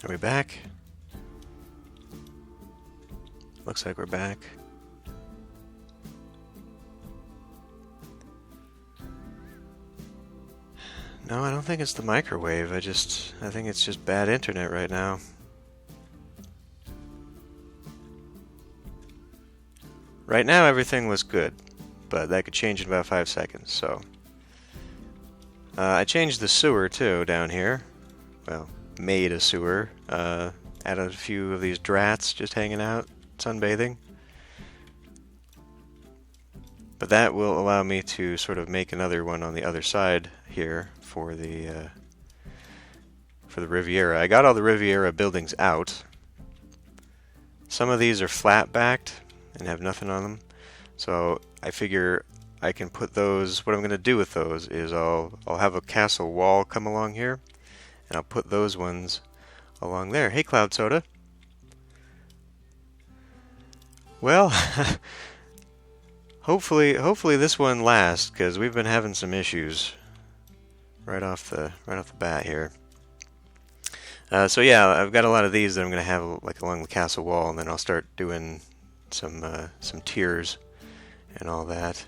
Are we back? Looks like we're back. No, I don't think it's the microwave. I think it's just bad internet right now. Right now everything looks good, but that could change in about 5 seconds, so. I changed the sewer too down here. Well, made a sewer. Added a few of these drats just hanging out, sunbathing. But that will allow me to sort of make another one on the other side here for the Riviera. I got all the Riviera buildings out. Some of these are flat backed and have nothing on them, so I figure I can put those. What I'm going to do with those is I'll have a castle wall come along here, and I'll put those ones along there. Hey, Cloud Soda. Well, hopefully this one lasts, because we've been having some issues right off the bat here. So yeah, I've got a lot of these that I'm going to have like along the castle wall, and then I'll start doing some tiers and all that.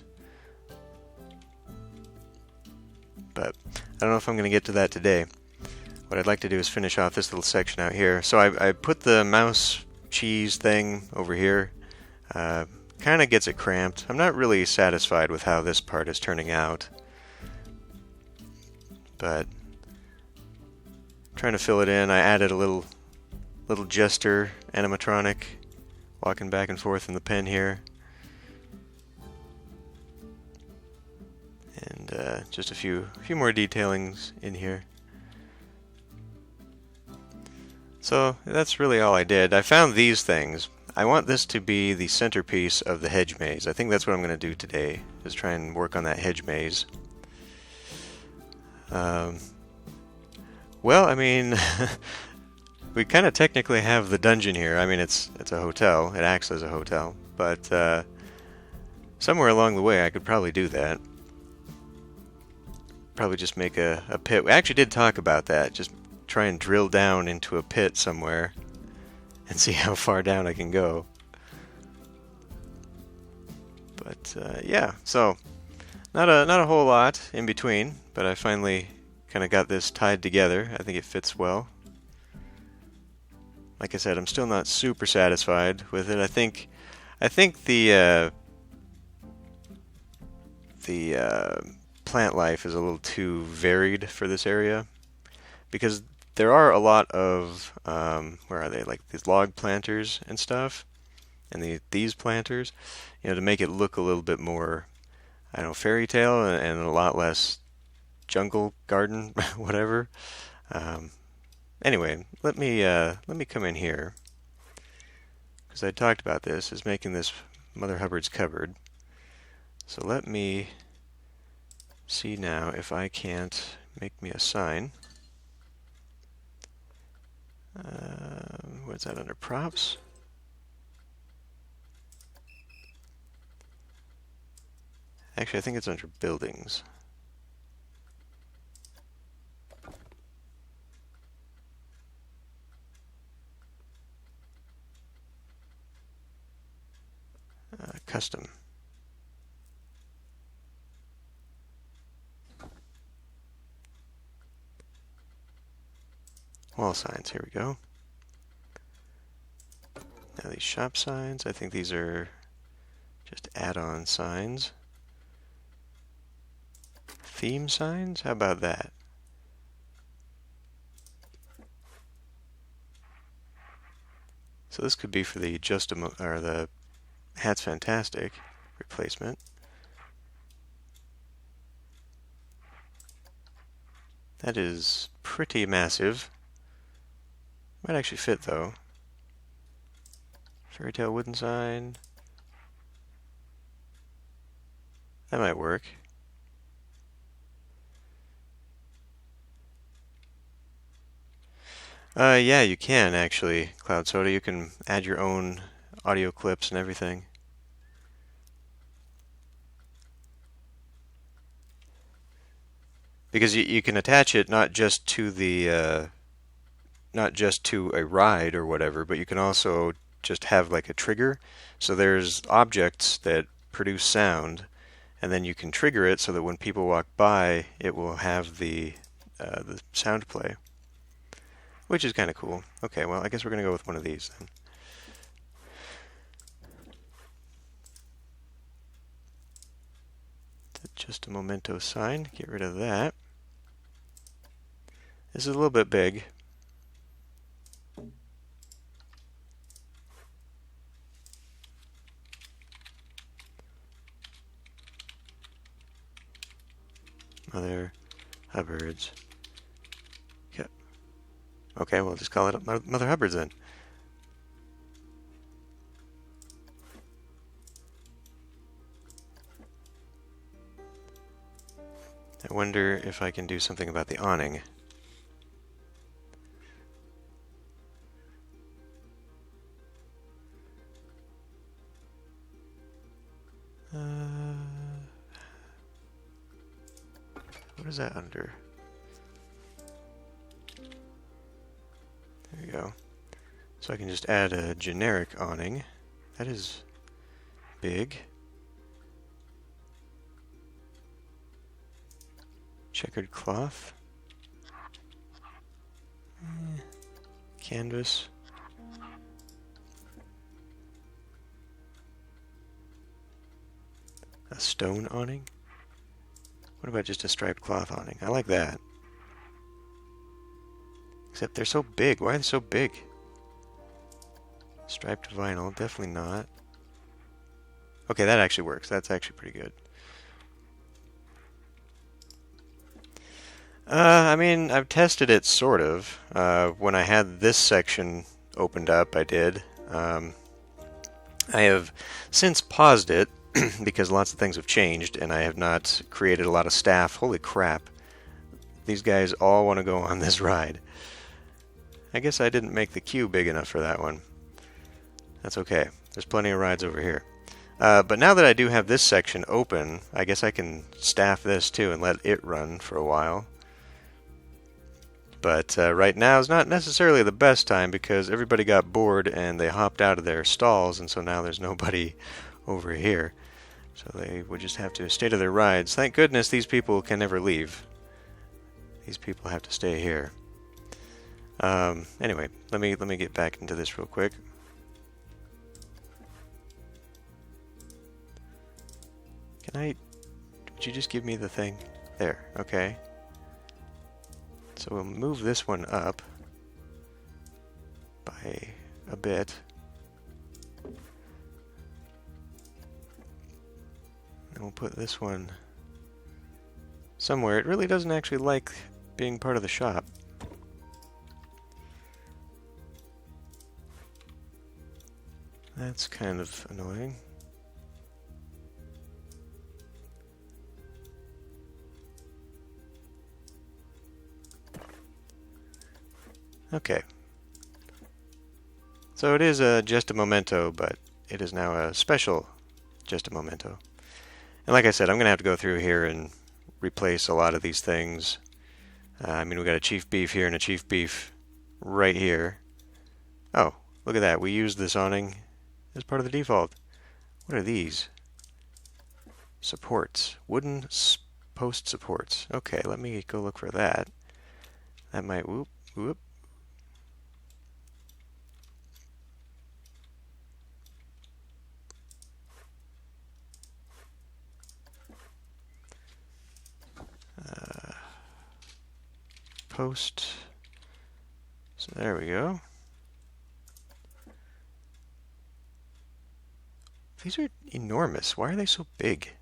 But I don't know if I'm going to get to that today. What I'd like to do is finish off this little section out here. So I put the mouse cheese thing over here. Kind of gets it cramped. I'm not really satisfied with how this part is turning out, but I'm trying to fill it in. I added a little jester animatronic walking back and forth in the pen here, and just a few more detailings in here. So that's really all I did. I found these things. I want this to be the centerpiece of the hedge maze. I think that's what I'm going to do today, is try and work on that hedge maze. Well, I mean, we kind of technically have the dungeon here. I mean, it's a hotel. It acts as a hotel. But somewhere along the way, I could probably do that. Probably just make a pit. We actually did talk about that. Just try and drill down into a pit somewhere and see how far down I can go. But yeah, so not a whole lot in between, but I finally kind of got this tied together. I think it fits well. Like I said, I'm still not super satisfied with it. I think the plant life is a little too varied for this area, because there are a lot of where are they? Like these log planters and stuff, and these planters, to make it look a little bit more, I don't know, fairy tale, and a lot less jungle garden, whatever. Anyway, let me come in here, because I talked about this as making this Mother Hubbard's cupboard. So let me see now if I can't make me a sign. What's that under props? Actually, I think it's under buildings. Custom. Wall signs, here we go. Now these shop signs, I think these are just add-on signs. Theme signs? How about that? So this could be for the or the Hat's Fantastic replacement. That is pretty massive. Might actually fit though. Fairy tale wooden sign. That might work. Yeah, you can actually, Cloud Soda. You can add your own audio clips and everything. Because you can attach it not just to the not just to a ride or whatever, but you can also just have like a trigger. So there's objects that produce sound, and then you can trigger it so that when people walk by, it will have the sound play, which is kind of cool. Okay, well, I guess we're going to go with one of these then. Just a memento sign. Get rid of that. This is a little bit big. Mother Hubbard's. Yep. Okay, we'll just call it Mother Hubbard's then. I wonder if I can do something about the awning. What is that under? There we go. So I can just add a generic awning. That is big. Checkered cloth. Canvas. A stone awning? What about just a striped cloth awning? I like that. Except they're so big. Why are they so big? Striped vinyl, definitely not. Okay, that actually works. That's actually pretty good. I mean, I've tested it sort of. When I had this section opened up, I did. I have since paused it because lots of things have changed and I have not created a lot of staff. Holy crap. These guys all want to go on this ride. I guess I didn't make the queue big enough for that one. That's okay. There's plenty of rides over here. But now that I do have this section open, I guess I can staff this too and let it run for a while. But right now is not necessarily the best time because everybody got bored and they hopped out of their stalls, and so now there's nobody over here. So they would just have to stay to their rides. Thank goodness these people can never leave. These people have to stay here. Anyway, let me get back into this real quick. Would you just give me the thing? There, okay. So we'll move this one up by a bit. And we'll put this one somewhere. It really doesn't actually like being part of the shop. That's kind of annoying. Okay. So it is just a memento, but it is now a special just a memento. And like I said, I'm going to have to go through here and replace a lot of these things. I mean, we got a chief beef here and a chief beef right here. Oh, look at that. We used this awning as part of the default. What are these? Supports. Wooden post supports. Okay, let me go look for that. That might... Whoop, whoop. Post. So there we go. These are enormous. Why are they so big?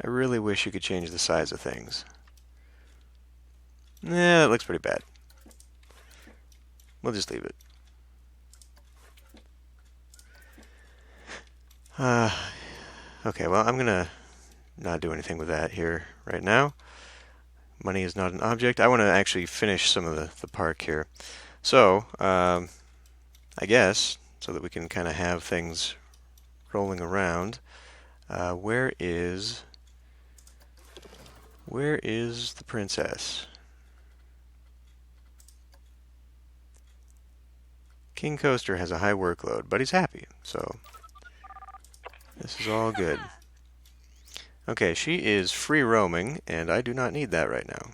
I really wish you could change the size of things. Nah, that looks pretty bad. We'll just leave it. Okay, well, I'm gonna not do anything with that here right now. Money is not an object. I want to actually finish some of the park here. So, I guess so that we can kind of have things rolling around. Where is the princess? King Coaster has a high workload, but he's happy, so this is all good. Okay, she is free roaming, and I do not need that right now.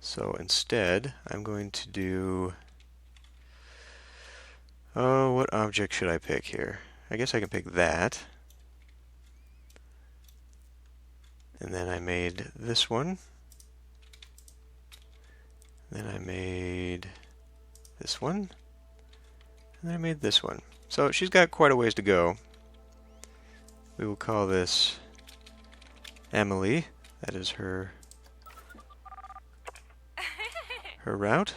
So instead, I'm going to do... Oh, what object should I pick here? I guess I can pick that. And then I made this one. Then I made this one. And then I made this one. So she's got quite a ways to go. We will call this Emily. That is her route.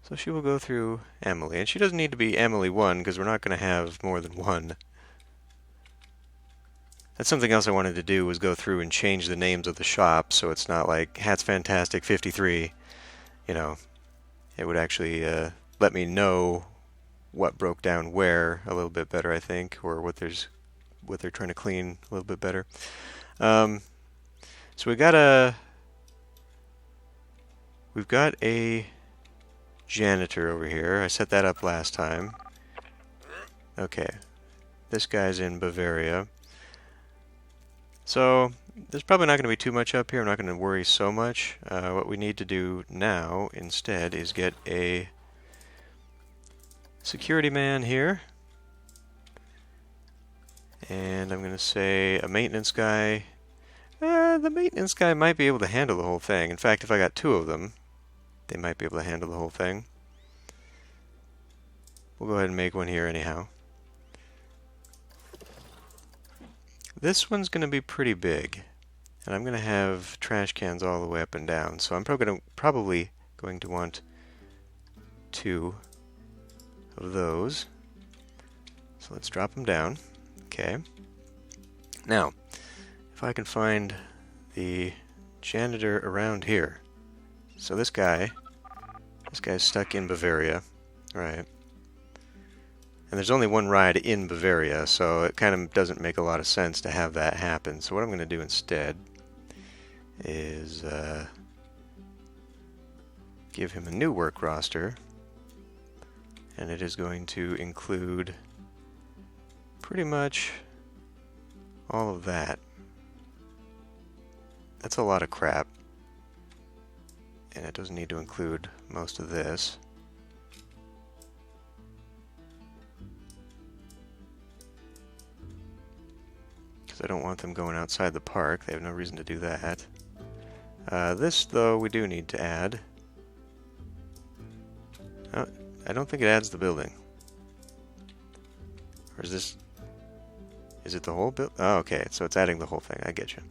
So she will go through Emily. And she doesn't need to be Emily 1 because we're not going to have more than one. That's something else I wanted to do, was go through and change the names of the shops so it's not like Hats Fantastic 53. You know, it would actually let me know what broke down where a little bit better, I think, or what they're trying to clean a little bit better. So we've got a janitor over here. I set that up last time. Okay, this guy's in Bavaria. So there's probably not going to be too much up here. I'm not going to worry so much. What we need to do now instead is get a security man here. And I'm going to say a maintenance guy. The maintenance guy might be able to handle the whole thing. In fact, if I got two of them, they might be able to handle the whole thing. We'll go ahead and make one here anyhow. This one's going to be pretty big, and I'm going to have trash cans all the way up and down, so I'm probably going to want two of those. So let's drop them down. Okay. Now, if I can find the janitor around here. So this guy's stuck in Bavaria, right? And there's only one ride in Bavaria, so it kind of doesn't make a lot of sense to have that happen. So what I'm going to do instead is give him a new work roster, and it is going to include pretty much all of that. That's a lot of crap, and it doesn't need to include most of this. I don't want them going outside the park. They have no reason to do that. This, though, we do need to add. Oh, I don't think it adds the building. Or is this... Is it the whole build? Oh, okay, so it's adding the whole thing. I get you.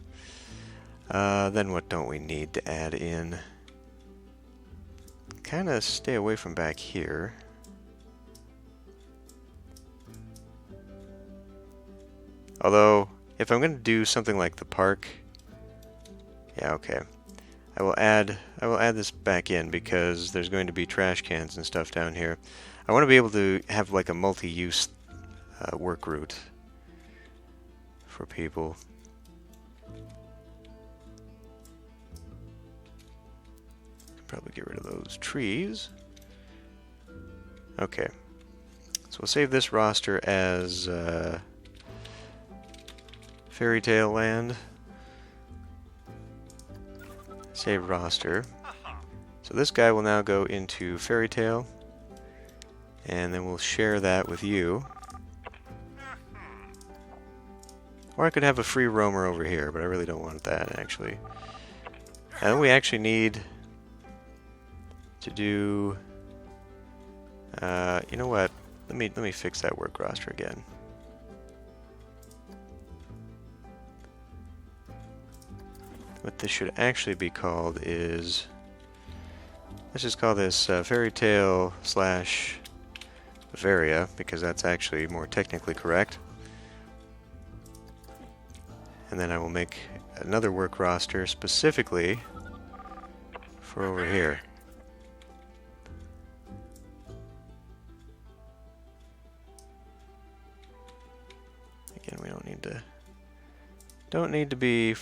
Then what don't we need to add in? Kind of stay away from back here. Although... if I'm going to do something like the park, yeah, okay. I will add this back in because there's going to be trash cans and stuff down here. I want to be able to have like a multi-use work route for people. Probably get rid of those trees. Okay. So we'll save this roster as Fairy Tale Land. Save roster. So this guy will now go into Fairy Tale, and then we'll share that with you. Or I could have a free roamer over here, but I really don't want that actually. And then we actually need to do. You know what? Let me fix that work roster again. What this should actually be called is, let's just call this Fairy Tale / Bavaria, because that's actually more technically correct. And then I will make another work roster specifically for over here. Again, we don't need to be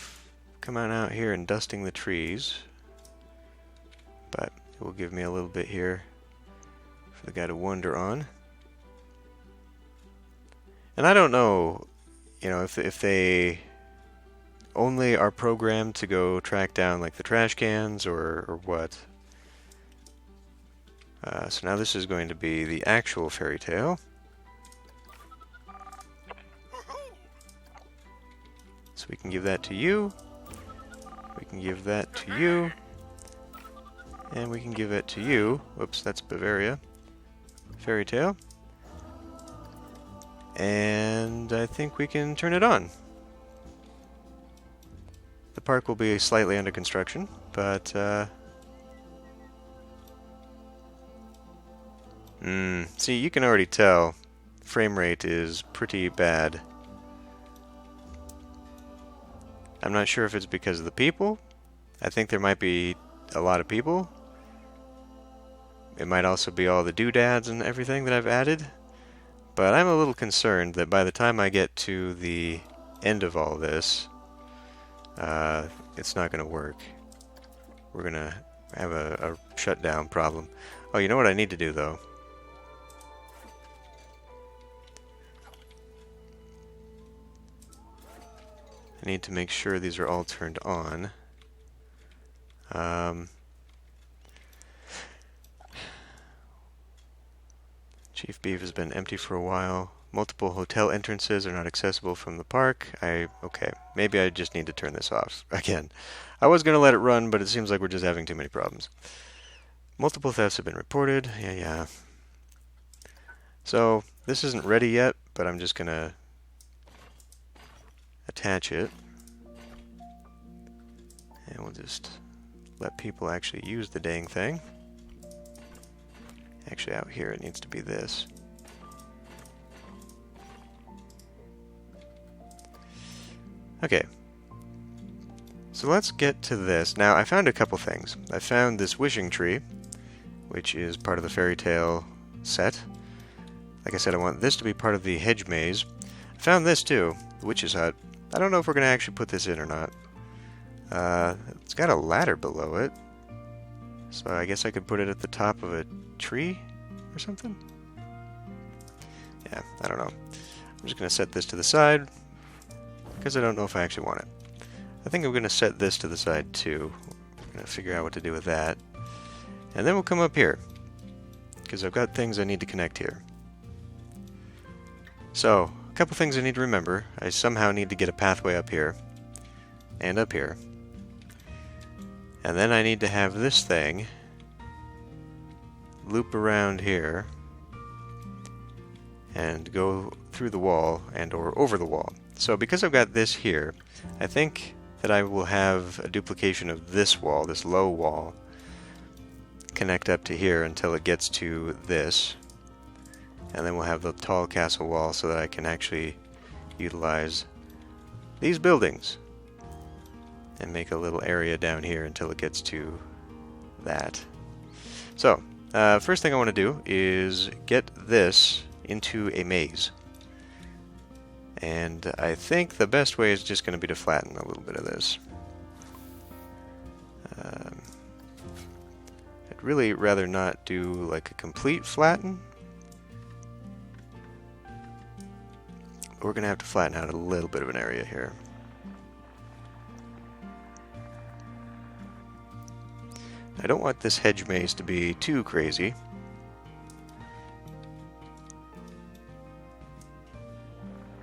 coming out here and dusting the trees, but it will give me a little bit here for the guy to wander on. And I don't know, if they only are programmed to go track down like the trash cans or what. So now this is going to be the actual fairy tale. So we can give that to you. We can give that to you. And we can give it to you. Whoops, that's Bavaria. Fairy tale. And I think we can turn it on. The park will be slightly under construction, but see, you can already tell frame rate is pretty bad. I'm not sure if it's because of the people. I think there might be a lot of people. It might also be all the doodads and everything that I've added. But I'm a little concerned that by the time I get to the end of all this, it's not going to work. We're going to have a shutdown problem. Oh, you know what I need to do, though? I need to make sure these are all turned on. Chief Beef has been empty for a while. Multiple hotel entrances are not accessible from the park. Okay, maybe I just need to turn this off again. I was going to let it run, but it seems like we're just having too many problems. Multiple thefts have been reported. Yeah. So, this isn't ready yet, but I'm just going to attach it. And we'll just let people actually use the dang thing. Actually, out here it needs to be this. Okay. So let's get to this. Now, I found a couple things. I found this wishing tree, which is part of the fairy tale set. Like I said, I want this to be part of the hedge maze. I found this too, the witch's hut. I don't know if we're going to actually put this in or not. It's got a ladder below it. So I guess I could put it at the top of a tree or something? Yeah, I don't know. I'm just going to set this to the side because I don't know if I actually want it. I think I'm going to set this to the side too. I'm going to figure out what to do with that. And then we'll come up here because I've got things I need to connect here. So, a couple things I need to remember. I somehow need to get a pathway up here and up here. And then I need to have this thing loop around here and go through the wall and or over the wall. So because I've got this here, I think that I will have a duplication of this wall, this low wall, connect up to here until it gets to this. And then we'll have the tall castle wall so that I can actually utilize these buildings and make a little area down here until it gets to that. So, first thing I want to do is get this into a maze. And I think the best way is just going to be to flatten a little bit of this. I'd really rather not do like a complete flatten. But we're going to have to flatten out a little bit of an area here. I don't want this hedge maze to be too crazy.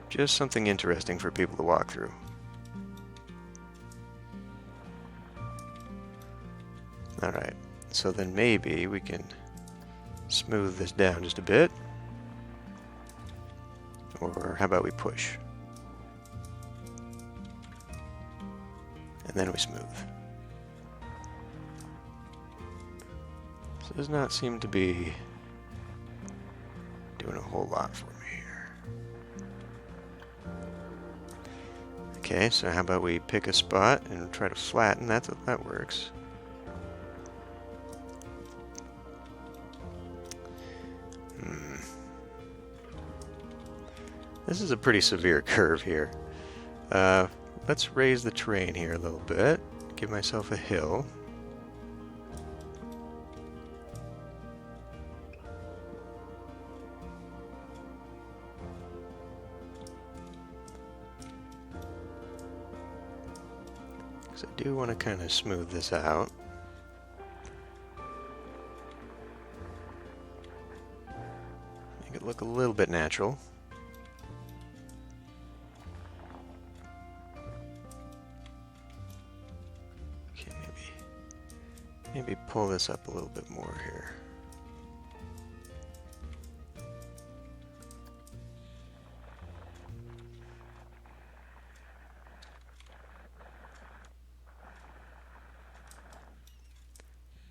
Just something interesting for people to walk through. Alright, so then maybe we can smooth this down just a bit. Or how about we push? And then we smooth. This does not seem to be doing a whole lot for me here. Okay, so how about we pick a spot and try to flatten? That works. This is a pretty severe curve here. Let's raise the terrain here a little bit. Give myself a hill. Because I do want to kind of smooth this out. Make it look a little bit natural. Maybe pull this up a little bit more here.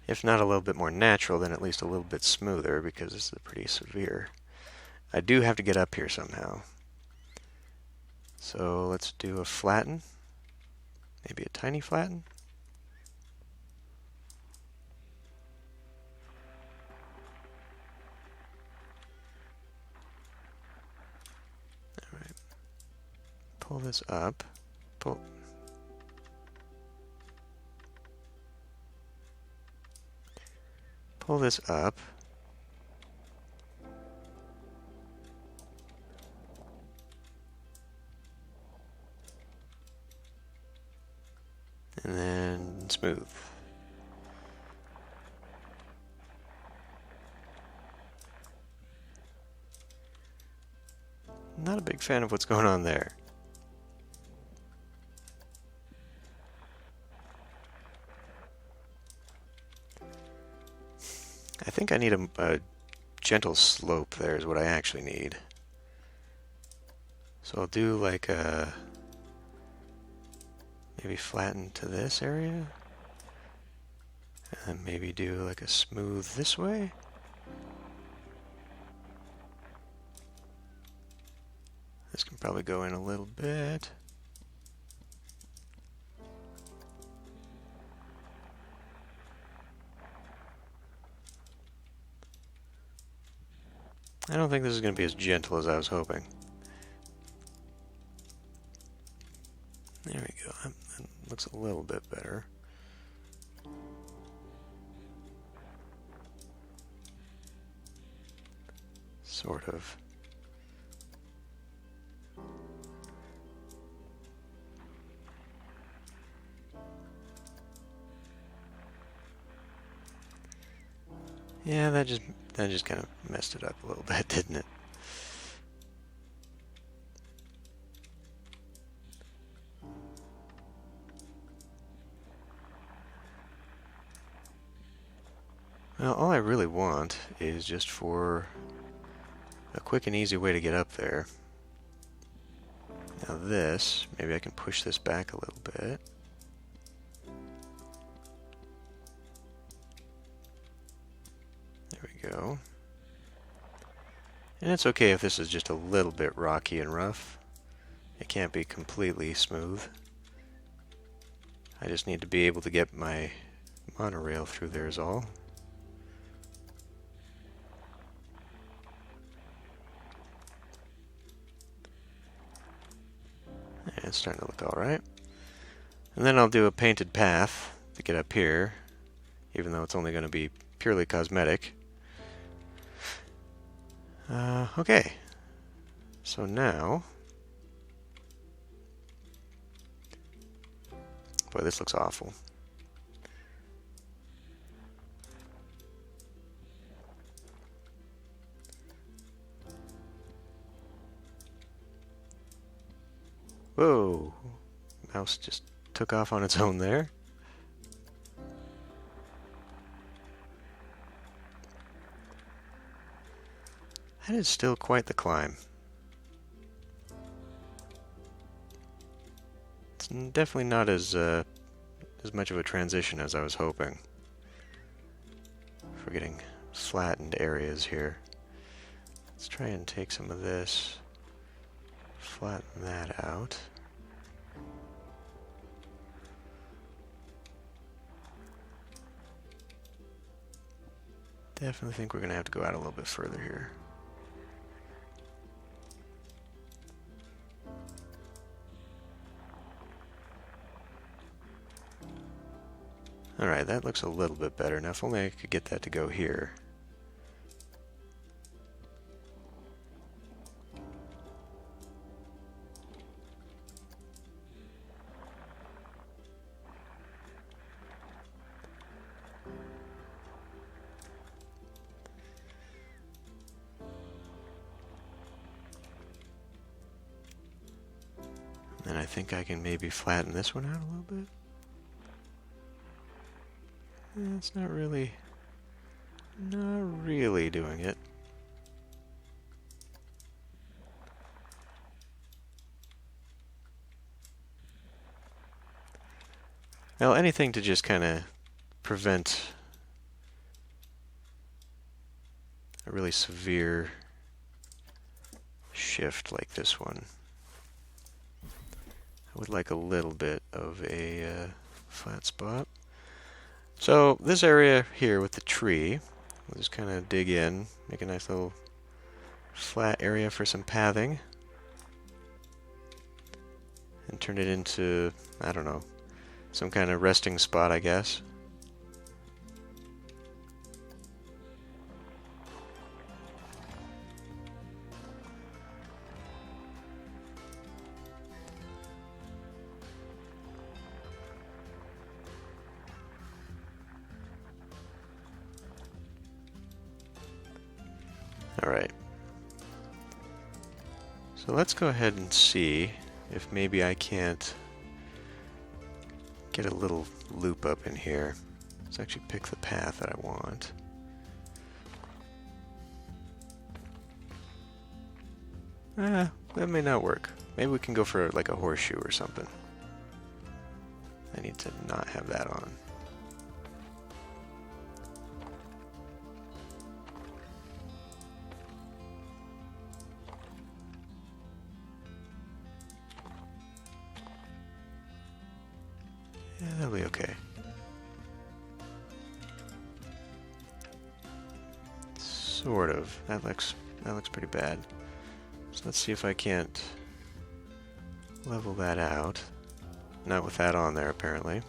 If not a little bit more natural, then at least a little bit smoother, because this is pretty severe. I do have to get up here somehow. So let's do a flatten. Maybe a tiny flatten. Pull this up. Pull this up. And then smooth. Not a big fan of what's going on there. I think I need a gentle slope there is what I actually need. So I'll do like a maybe flatten to this area, and maybe do like a smooth this way. This can probably go in a little bit. I don't think this is going to be as gentle as I was hoping. There we go. That looks a little bit better. Sort of. Yeah, that just kind of messed it up a little bit, didn't it? Well, all I really want is just for a quick and easy way to get up there. Now this, maybe I can push this back a little bit. There we go. And it's okay if this is just a little bit rocky and rough. It can't be completely smooth. I just need to be able to get my monorail through there is all. It's starting to look alright. And then I'll do a painted path to get up here, even though it's only going to be purely cosmetic. Okay. So now... Boy, this looks awful. Whoa! Mouse just took off on its own there. That is still quite the climb. It's definitely not as much of a transition as I was hoping. For getting flattened areas here. Let's try and take some of this. Flatten that out. Definitely think we're going to have to go out a little bit further here. Alright, that looks a little bit better. Now if only I could get that to go here. And I think I can maybe flatten this one out a little bit. It's not really doing it. Well, anything to just kind of prevent a really severe shift like this one. I would like a little bit of a flat spot. So this area here with the tree, we'll just kind of dig in, make a nice little flat area for some pathing, and turn it into, I don't know, some kind of resting spot, I guess. Alright. So let's go ahead and see if maybe I can't get a little loop up in here. Let's actually pick the path that I want. That may not work. Maybe we can go for like a horseshoe or something. I need to not have that on. Yeah, that'll be okay. Sort of. That looks pretty bad. So let's see if I can't level that out. Not with that on there, apparently.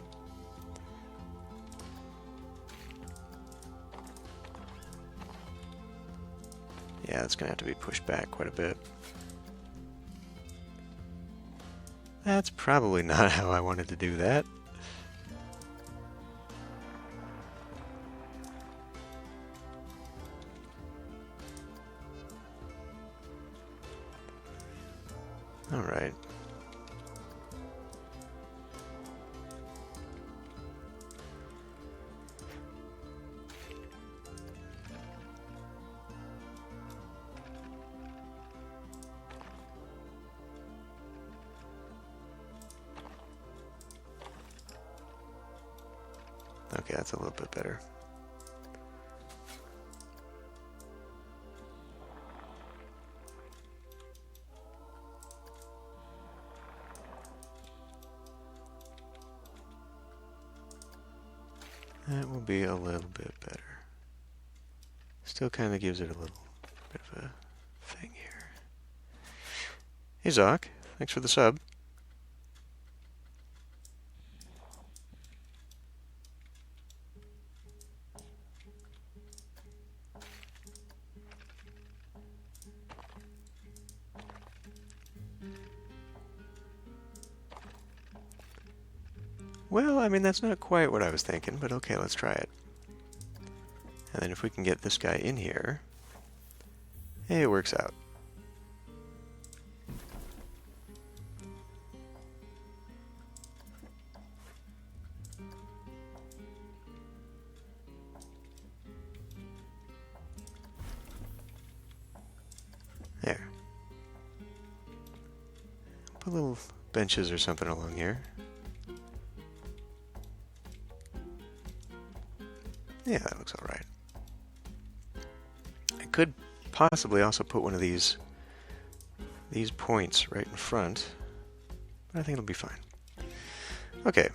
Yeah, it's gonna have to be pushed back quite a bit. That's probably not how I wanted to do that. All right. Okay, that's a little bit better. That will be a little bit better. Still kind of gives it a little bit of a thing here. Hey Zoc, thanks for the sub. Well, I mean, that's not quite what I was thinking, but okay, let's try it. And then if we can get this guy in here, hey, it works out. There. Put little benches or something along here. Yeah, that looks alright. I could possibly also put one of these points right in front, but I think it'll be fine. Okay,